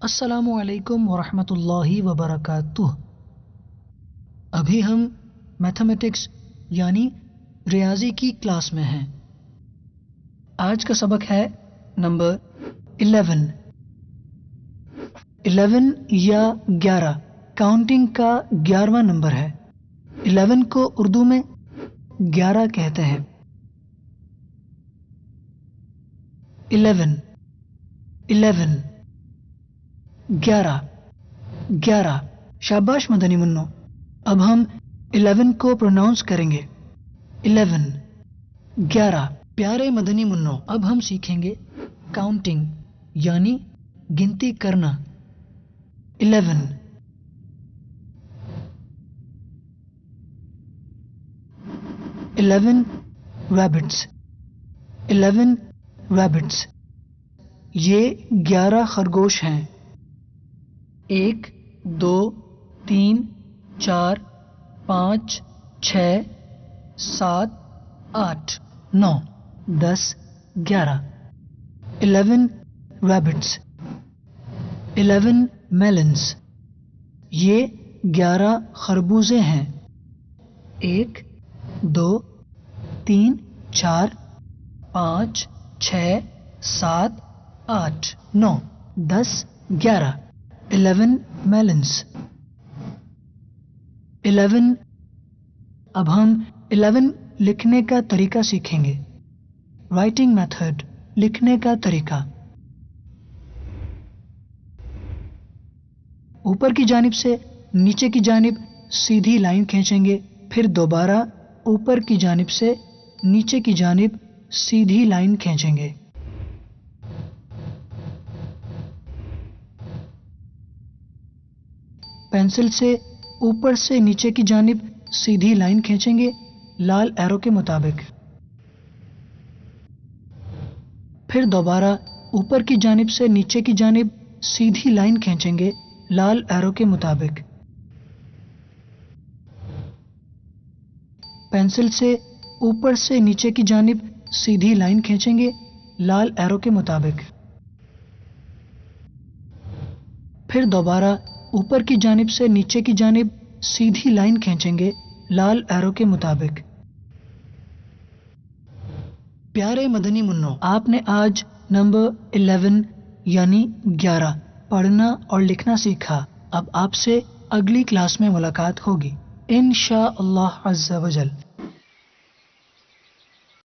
السلام علیکم ورحمۃ اللہ وبرکاتہ۔ ابھی ہم میتھمیٹکس یعنی ریاضی کی کلاس میں ہیں۔ آج کا سبق ہے نمبر 11 یا 11 کاؤنٹنگ کا 11واں نمبر ہے۔ 11 کو اردو میں 11 کہتے ہیں۔ 11 11 شاباش مدنی منو۔ اب ہم 11 کو پروناؤنس کریں گے۔ 11 پیارے مدنی منو، اب ہم سیکھیں گے کاؤنٹنگ یعنی گنتی کرنا۔ 11 rabbits 11 rabbits یہ 11 خرگوش ہیں۔ 1 2 3 4 5 6 7 8 9 10 11 11 rabbits 11 melons یہ 11 خربوزے ہیں۔ 1 2 3 4 5 6 7 8 9 10 11 11 melons 11 اب ہم 11 لکھنے کا طریقہ سیکھیں گے۔ رائٹنگ میتھڈ لکھنے کا طریقہ، اوپر کی جانب سے نیچے کی جانب سیدھی لائن کھینچیں گے، پھر دوبارہ اوپر کی جانب سے نیچے کی جانب سیدھی لائن کھینچیں گے۔ پینسل سے اوپر سے نیچے کی جانب سیدھی لائن کھینچیں گے لال ایرو کے مطابق، پھر دوبارہ اوپر کی جانب سے نیچے کی جانب سیدھی لائن کھینچیں گے لال ایرو کے مطابق۔ پینسل سے اوپر سے نیچے کی جانب سیدھی لائن کھینچیں گے لال ایرو کے مطابق، پھر دوبارہ اوپر کی جانب سے نیچے کی جانب سیدھی لائن کھینچیں گے لال ایرو کے مطابق۔ پیارے مدنی منو، آپ نے آج نمبر 11 یعنی 11 پڑھنا اور لکھنا سیکھا۔ اب آپ سے اگلی کلاس میں ملاقات ہوگی انشاء اللہ عز و جل۔